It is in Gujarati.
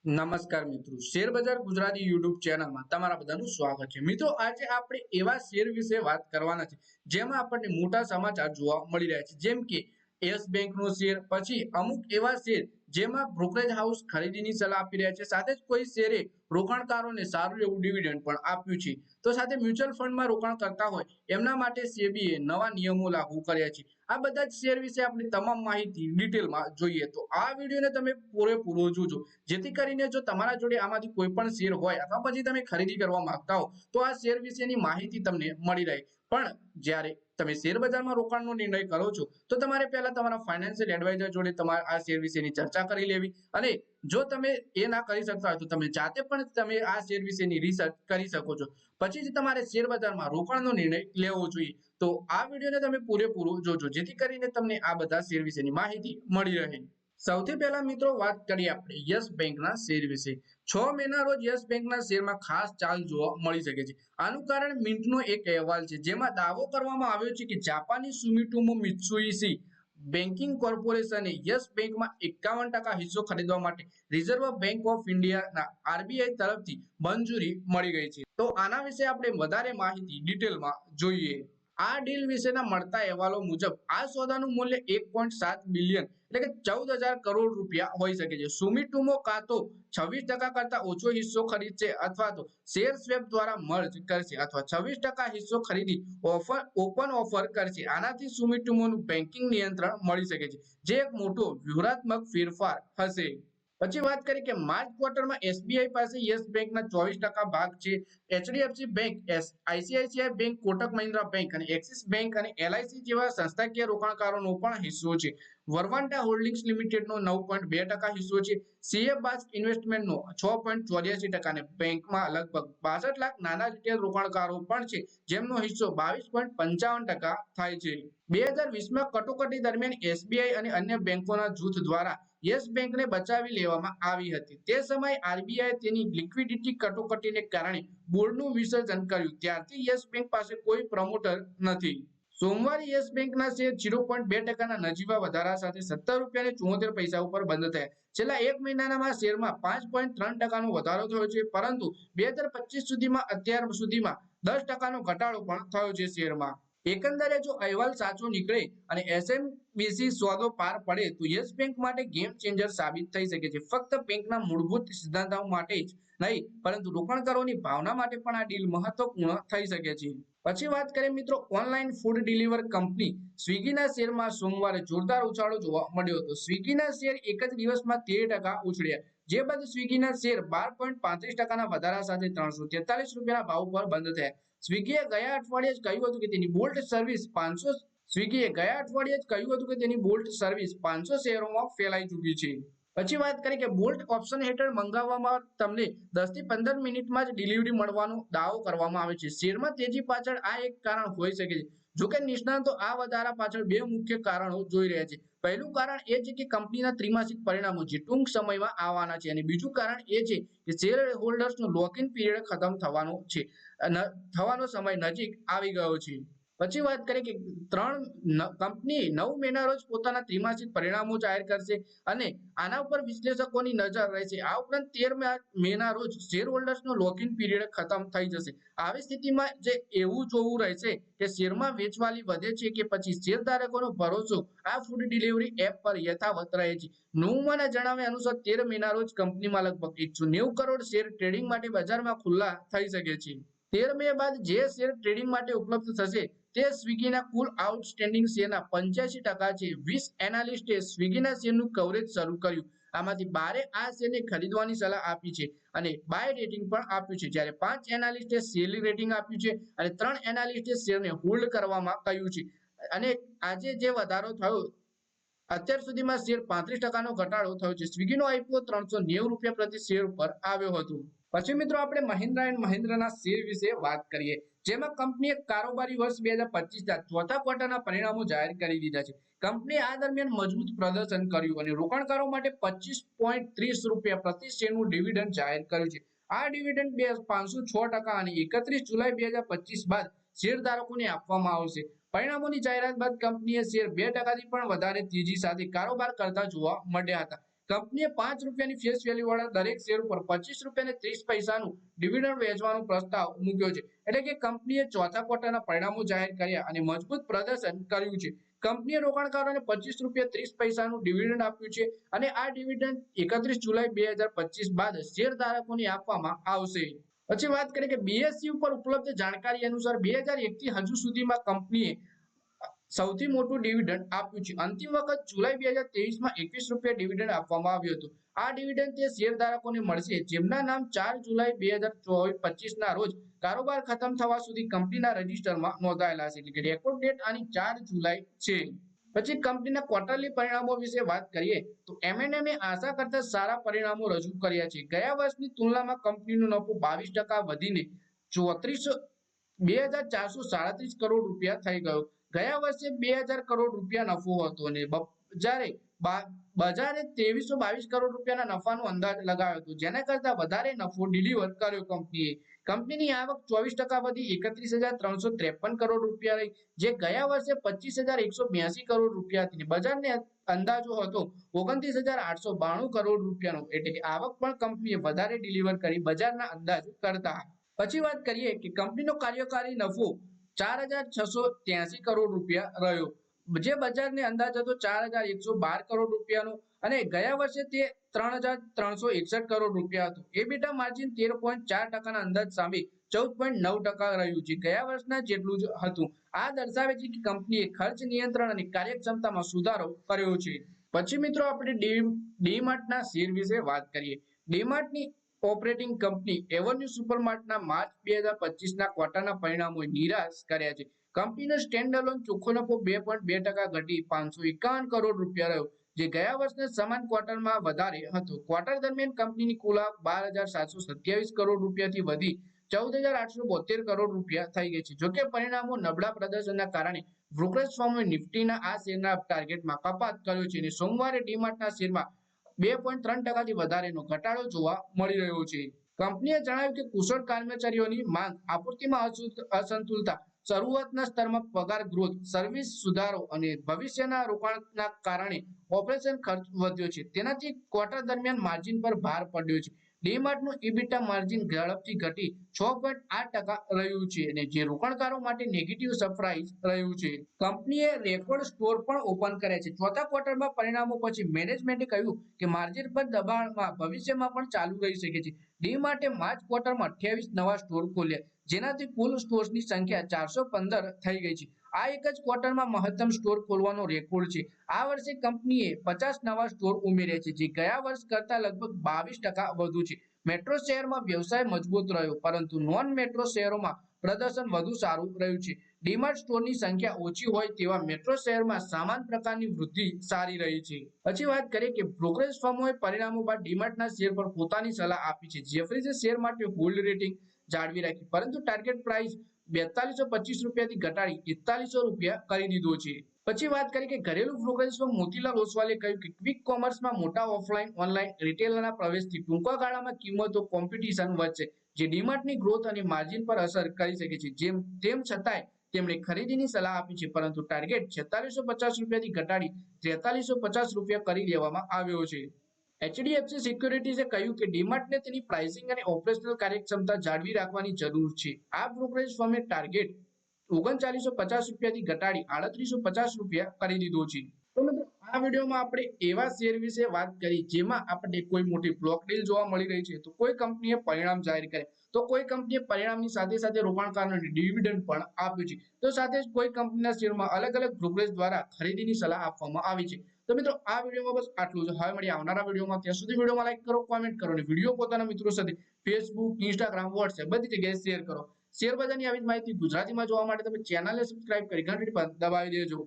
નમસ્કાર મિત્રો, શેર બજાર ગુજરાતી યુટ્યુબ ચેનલમાં તમારા બધાનું સ્વાગત છે। મિત્રો, આજે આપણે એવા શેર વિશે વાત કરવાના છે જેમાં આપણને મોટા સમાચાર જોવા મળી રહ્યા છે, જેમ કે યસ બેંકનો શેર, પછી અમુક એવા શેર જેમાં બ્રોકરેજ હાઉસ ખરીદીની સલાહ આપી રહ્યા છે, સાથે જ કોઈ શેરે રોકાણકારોને સારું એવું ડિવિડન્ડ પણ આપ્યું છે। તો સાથે મ્યુચ્યુઅલ ફંડમાં રોકાણ કરતા હોય એમના માટે સેબીએ નવા નિયમો લાગુ કર્યા છે। આ બધા જ શેર વિશે આપણે તમામ માહિતી ડિટેલમાં જોઈએ તો આ વિડીયોને તમે પૂરેપૂરો જોજો, જેથી કરીને જો તમારા જોડે આમાંથી કોઈ પણ શેર હોય અથવા પછી તમે ખરીદી કરવા માંગતા હો તો આ શેર વિશેની માહિતી તમને મળી રહે। પણ જ્યારે તમે શેર બજારમાં રોકાણનો નિર્ણય કરો છો તો તમારે પહેલા તમારા ફાઇનાન્શિયલ એડવાઇઝર જોડે તમારે આ શેર વિશેની ચર્ચા કરી લેવી, અને જો તમે એ ના કરી શકતા હોય તો તમે જાતે પણ તમે આ શેર વિશેની રિસર્ચ કરી શકો છો, પછી જ તમારે શેર બજારમાં રોકાણનો નિર્ણય લેવો જોઈએ। તો આ વિડીયોને તમે પૂરેપૂરો જોજો, જેથી કરીને તમને આ બધા શેર વિશેની માહિતી મળી રહે। સૌથી પહેલા મિત્રો વાત કરીએ આપણે યસ બેંકના શેર વિશે। 6 મેના રોજ યસ બેંકના શેરમાં ખાસ ચાલ જોવા મળી શકે છે। આનું કારણ મિન્ટનો એક અહેવાલ છે જેમાં દાવો કરવામાં આવ્યો છે કે જાપાની સુમિટોમો મિત્સુબિશી બેન્કિંગ કોર્પોરેશને યસ બેંકમાં 51% હિસ્સો ખરીદવા માટે રિઝર્વ બેંક ઓફ ઇન્ડિયાના આરબીઆઈ તરફથી મંજૂરી મળી ગઈ છે। તો આના વિશે આપણે વધારે માહિતી ડિટેલમાં જોઈએ। આ ડીલ વિશેના મળતા અહેવાલો મુજબ આ સોદાનું મૂલ્ય 1.7 બિલિયન એટલે કે 14,000 કરોડ રૂપિયા હોઈ શકે છે। સુમિટોમો કાં તો 26% કરતા ઓછો હિસ્સો ખરીદશે અથવા તો શેર સ્વેપ દ્વારા મર્જ કરશે અથવા 26% હિસ્સો ખરીદી ઓપન ઓફર કરશે। આનાથી સુમિટોમોનું બેન્કિંગ નિયંત્રણ મળી શકે છે, જે એક મોટો વ્યૂહાત્મક ફેરફાર હશે। પછી વાત કરીએ કે માર્ચ ક્વાર્ટરમાં એસબીઆઈ પાસે યસ બેંકના 24% ભાગ છે। HDFC bank, ICICI bank, Kotak Mahindra bank અને એક્સિસ બેંક અને એલઆઈસી જેવા સંસ્થાકીય રોકાણકારોનો પણ હિસ્સો છે। વરવાન્ટા હોલ્ડિંગ્સ લિમિટેડનો 9.2% હિસ્સો છે। સીએ બાસ્ક ઇન્વેસ્ટમેન્ટનો 6.84% અને બેંકમાં લગભગ 62 લાખ નાના રિટેલ રોકાણકારો પણ છે, જેમનો હિસ્સો 22.55% થાય છે। 2020માં કટોકટી દરમિયાન એસબીઆઈ અને અન્ય બેંકોના જૂથ દ્વારા યસ બેંકને બચાવી લેવામાં આવી હતી। તે સમયે આરબીઆઈએ તેની લિક્વિડિટી કટોકટીને કારણે બોર્ડનું વિસર્જન કર્યું। ત્યારથી યસ બેંક પાસે કોઈ પ્રમોટર નથી। સોમવારે યસ બેંકના શેર 0.2%ના નજીવા વધારા સાથે 17.74 રૂપિયા ઉપર બંધ થયા। છેલ્લા એક મહિનામાં શેરમાં 5.3%નો વધારો થયો છે, પરંતુ 2025 સુધીમાં અત્યાર સુધીમાં 10%નો ઘટાડો પણ થયો છે શેરમાં। એકંદરે જો અહેવાલ સાચો નીકળે અને એસએમબીસી સોદો પાર પડે તો યસ બેંક માટે ગેમ ચેન્જર સાબિત થઈ શકે છે। ફક્ત બેંકના મૂળભૂત સિદ્ધાંતો માટે જ નહીં, પરંતુ રોકાણકારોની ભાવના માટે પણ આ ડીલ મહત્વપૂર્ણ થઈ શકે છે। પછી વાત કરીએ મિત્રો ઓનલાઈન ફૂડ ડિલિવર કંપની સ્વિગીના શેરમાં સોમવારે જોરદાર ઉછાળો જોવા મળ્યો હતો। સ્વિગીના શેર એક જ દિવસમાં 13% ઉછળ્યા, જે બાદ સ્વિગીના શેર 12.35%ના વધારા સાથે 343 રૂપિયાના ભાવ પર બંધ થયા। સ્વિગીએ ગયા અઠવાડિયે જ કહ્યું હતું કે તેની બોલ્ટ સર્વિસ 500 શહેરોમાં ફેલાઈ ચૂકી છે। પછી વાત કરીએ કે બોલ્ટ ઓપ્શન હેઠળ મંગાવવામાં તમને 10 થી 15 મિનિટમાં જ ડિલિવરી મળવાનો દાવો કરવામાં આવે છે। શેરમાં તેજી પાછળ આ એક કારણ હોઈ શકે છે। જોકે નિષ્ણાતો આ વધારા પાછળ બે મુખ્ય કારણો જોઈ રહ્યા છે। પહેલું કારણ એ છે કે કંપનીના ત્રિમાસિક પરિણામો જે ટૂંક સમયમાં આવવાના છે, અને બીજું કારણ એ છે કે શેર હોલ્ડર્સનો લોક ઇન પીરિયડ ખતમ થવાનો સમય નજીક આવી ગયો છે। પછી વાત કરીએ કે કંપની 9 મેના રોજ પોતાના ત્રિમાસિક પરિણામો જાહેર કરશે અને આના ઉપર વિશ્લેષકોની નજર રહેશે। આ ઉપરાંત 13 મેના રોજ શેર હોલ્ડર્સનો લોક ઇન પીરિયડ ખતમ થઈ જશે। આવી સ્થિતિમાં જે એવું જોવું રહેશે કે શેરમાં વેચવાલી વધે છે કે પછી શેરધારકોનો ભરોસો આ ફૂડ ડિલિવરી એપ પર યથાવત રહે છે। નોવાના જણાવ્યા અનુસાર 13 મેના રોજ કંપનીમાં લગભગ 190 કરોડ શેર ટ્રેડિંગ માટે બજારમાં ખુલ્લા થઈ શકે છે। 13 મે બાદ જે શેર ટ્રેડિંગ માટે ઉપલબ્ધ થશે તે સ્વિગીના કુલ આઉટસ્ટેન્ડિંગ શેરના 85% છે। 20 એનાલિસ્ટે સ્વિગીના શેરનું કવરેજ શરૂ કર્યું। આમાંથી 12 આ શેરને ખરીદવાની સલાહ આપી છે અને બાય રેટિંગ પણ આપ્યું છે, જ્યારે 5 એનાલિસ્ટે સેલ રેટિંગ આપ્યું છે અને 3 એનાલિસ્ટે શેરને હોલ્ડ કરવામાં કહ્યું છે। અને આજે જે વધારો થયો, અત્યાર સુધીમાં શેર 35%નો ઘટાડો થયો છે। સ્વિગીનો આઈપીઓ 390 રૂપિયા પ્રતિ શેર પર આવ્યો હતો। પછી મિત્રો આપણે મહિન્દ્રા એન્ડ મહિન્દ્રાના શેર વિશે વાત કરીએ, જેમાં કંપનીએ કારોબારી વર્ષ 2025ના ચોથા ક્વાર્ટરના પરિણામો જાહેર કરી દીધા છે। કંપનીએ આ દરમિયાન મજબૂત પ્રદર્શન કર્યું અને રોકાણકારો માટે 25.30 રૂપિયા પ્રતિ શેરનું ડિવિડન્ડ જાહેર કર્યું છે। આ ડિવિડન્ડ 506% અને 31 જુલાઈ 2025 બાદ શેરધારકોને આપવામાં આવશે। પરિણામોની જાહેરાત બાદ કંપનીએ શેર 2%થી પણ વધારે તેજી સાથે કારોબાર કરતા જોવા મળ્યા હતા। કંપનીએ 5 રૂપિયાની ફેસ વેલ્યુ વાળા દરેક શેર ઉપર 25 રૂપિયા અને 30 પૈસાનું ડિવિડન્ડ વહેંચવાનો પ્રસ્તાવ મૂક્યો છે. એટલે કે કંપનીએ ચોથા ક્વાર્ટરના પરિણામો જાહેર કર્યા અને મજબૂત પ્રદર્શન કર્યું છે. કંપનીએ રોકાણકારોને 25 રૂપિયા 30 પૈસાનું ડિવિડન્ડ આપ્યું છે અને આ ડિવિડન્ડ 31 જુલાઈ 2025 બાદ શેરધારકોને આપવામાં આવશે. પછી વાત કરીએ કે બીએસઈ ઉપર ઉપલબ્ધ જાણકારી અનુસાર 2001 થી હજુ સુધીમાં કંપનીએ સૌથી મોટું ડિવિડન્ડ આપ્યું છે. અંતિમ વખત જુલાઈ 2023 માં 21 રૂપિયા ડિવિડન્ડ આપવામાં આવ્યું હતું. આ ડિવિડન્ડ તે શેરધારકોને મળશે જેમના નામ 4 જુલાઈ 2025 ના રોજ કારોબાર ખતમ થવા સુધી કંપનીના રજિસ્ટરમાં નોંધાયેલા છે. એટલે કે રેકોર્ડ ડેટ આની 4 જુલાઈ છે. પછી કંપનીના ક્વાર્ટરલી પરિણામો વિશે વાત કરીએ તો M&M આશા કરતા સારા પરિણામો રજૂ કર્યા છે. ગયા વર્ષની તુલનામાં કંપનીનો નફો 22% વધીને 2437 કરોડ રૂપિયા થઈ ગયો. ગયા વર્ષે 2000 કરોડ રૂપિયા નફો હતો અને જ્યારે બજારે 2322 કરોડ રૂપિયાના નફાનો અંદાજ લગાવ્યો હતો, જેના કરતા વધારે નફો ડિલિવર કર્યો કંપનીએ. કંપનીની આવક 24% વધી 31,353 કરોડ રૂપિયા રહી, જે ગયા વર્ષે 25,182 કરોડ રૂપિયા હતી. બજારને અંદાજો હતો 29,892 કરોડ રૂપિયાનો. એટલે કે આવક પણ કંપનીએ વધારે ડિલિવર કરી બજારના અંદાજ કરતા. પછી વાત કરીએ કે કંપનીનો કાર્યકારી નફો 4,683 કરોડ રૂપિયા રહ્યો, જે બજારને અંદાજ હતો 4,112 કરોડ રૂપિયાનો અને ગયા વર્ષે તે 3,361 કરોડ રૂપિયા હતું. એબીટા માર્જિન 13.4%ના અંદાજ સામે 14.9% રહ્યું, જે ગયા વર્ષના જેટલું જ હતું. આ દર્શાવે છે કે કંપનીએ ખર્ચ નિયંત્રણ અને કાર્યક્ષમતામાં સુધારો કર્યો છે. પછી મિત્રો આપણે ડીમાર્ટના શેર વિશે વાત કરીએ. ડીમાર્ટની ઓપરેટિંગ કંપની એવન્યુ સુપરમાર્ટના માર્ચ 2025ના ક્વાર્ટરના પરિણામોએ નિરાશ કર્યા છે. કંપનીનો સ્ટેન્ડઅલોન ચોખ્ખો નફો 2.2% ઘટી 551 કરોડ રૂપિયા રહ્યો, જે ગયા વર્ષના સમાન ક્વાર્ટરમાં વધારે હતો. ક્વાર્ટર દરમિયાન કંપનીની કુલ આવક 12,727 કરોડ રૂપિયાથી વધી 14,872 કરોડ રૂપિયા થઈ ગઈ છે. જોકે પરિણામો નબળા પ્રદર્શનના કારણે બ્રોકરેજ ફર્મોએ નિફ્ટીના આ શેરના ટાર્ગેટમાં કપાત કર્યો છે અને સોમવારે ડીમાર્ટના શેરમાં 2.3%થી વધારેનો ઘટાડો જોવા મળી રહ્યો છે. કંપનીએ જણાવ્યું કે કુશળ કર્મચારીઓની માંગ, આપૂર્તિમાં અસંતુલતા, શરૂઆતના સ્તરમાં પગાર ગ્રોથ, સર્વિસ સુધારો અને ભવિષ્યના રોકાણના કારણે ઓપરેશન ખર્ચ વધ્યો છે. તેનાથી ક્વાર્ટર દરમિયાન માર્જિન પર ભાર પડ્યો છે. ડીમાર્ટનું ઇબીટા માર્જિન ઝડપથી ઘટી 6.8% રહ્યું છે અને જે રોકાણકારો માટે નેગેટિવ સરપ્રાઇઝ રહ્યું છે. કંપનીએ રેકોર્ડ સ્ટોર પણ ઓપન કર્યા છે. ચોથા ક્વાર્ટરમાં પરિણામો પછી મેનેજમેન્ટે કહ્યું કે માર્જિન પર દબાણમાં ભવિષ્યમાં પણ ચાલુ રહી શકે છે. ડીમાર્ટે માર્ચ ક્વાર્ટરમાં 28 નવા સ્ટોર ખોલ્યા, જેનાથી કુલ સ્ટોર્સની સંખ્યા 415 થઈ ગઈ છે. આ એક જ ક્વાર્ટરમાં મહત્તમ સ્ટોર ખોલવાનો રેકોર્ડ છે. આ વર્ષે કંપનીએ 50 નવા સ્ટોર ઉમેર્યા છે, જે ગયા વર્ષ કરતા લગભગ 22% વધુ છે. મેટ્રો શહેરમાં વ્યવસાય મજબૂત રહ્યો, પરંતુ નોન મેટ્રો શહેરોમાં પ્રદર્શન વધુ સારું રહ્યું છે. ડીમાર્ટ સ્ટોરની સંખ્યા ઓછી હોય તેવા મેટ્રો શહેરમાં સમાન પ્રકારની વૃદ્ધિ સારી રહી છે. પછી વાત કરીએ કે બ્રોકરેજ ફર્મોએ પરિણામો બાદ ડીમાર્ટના શેર પર પોતાની સલાહ આપી છે. જેફરીઝે શેર માટે હોલ્ડ રેટિંગ જાળવી રાખી, પરંતુ ટાર્ગેટ પ્રાઇસ 4225 રૂપિયાથી ઘટાડી 4100 રૂપિયા કરી દીધો છે. પછી વાત કરીએ કે ઘરેલુ બ્રોકરેજ ફર્મ મોતીલાલ ઓસવાલે કહ્યું કે ક્વિક કોમર્સમાં મોટા ઓફલાઈન ઓનલાઈન રિટેલરના પ્રવેશથી ટૂંકા ગાળામાં કિંમતો કોમ્પિટિશન વધશે, જે ડીમાર્ટની ગ્રોથ અને માર્જિન પર અસર કરી શકે છે. તેમ છતાંય તેમણે ખરીદીની સલાહ આપી છે, પરંતુ ટાર્ગેટ 4650 રૂપિયાથી ઘટાડી 4350 રૂપિયા કરી દેવામાં આવ્યો છે. એચડીએફસી સિક્યુરિટીઝે કહ્યું કે ડીમાર્ટને તેની પ્રાઇસિંગ અને ઓપરેશનલ કાર્યક્ષમતા જાળવી રાખવાની જરૂર છે. આ બ્રોકરેજ ફર્મે ટાર્ગેટ 3950 રૂપિયાથી ઘટાડી 3850 રૂપિયા કરી દીધો છે. તો મિત્રો આ વિડીયોમાં આપણે એવા શેર વિશે વાત કરી જેમાં આપણને કોઈ મોટી બ્લોક ડીલ જોવા મળી રહી છે, તો કોઈ કંપનીએ પરિણામ જાહેર કર્યા, તો કોઈ કંપનીએ પરિણામની સાથે સાથે રોકાણકારોને ડિવિડન્ડ પણ આપ્યું છે, તો સાથે જ કોઈ કંપનીના શેરમાં અલગ અલગ બ્રોકરેજ દ્વારા ખરીદીની સલાહ આપવામાં આવી છે. તો મિત્રો આ વિડીયોમાં બસ આટલું જ. હવે મળીએ આવનારા વિડીયોમાં. ત્યાં સુધી વિડીયોમાં લાઈક કરો, કોમેન્ટ કરો અને વિડીયો પોતાના મિત્રો સાથે ફેસબુક, ઇન્સ્ટાગ્રામ, વોટ્સએપ બધી જગ્યાએ શેર કરો. શેર બજારની આવી જ માહિતી ગુજરાતીમાં જોવા માટે તમે ચેનલને સબસ્ક્રાઇબ કરી ઘંટડી પર દબાવી દેજો.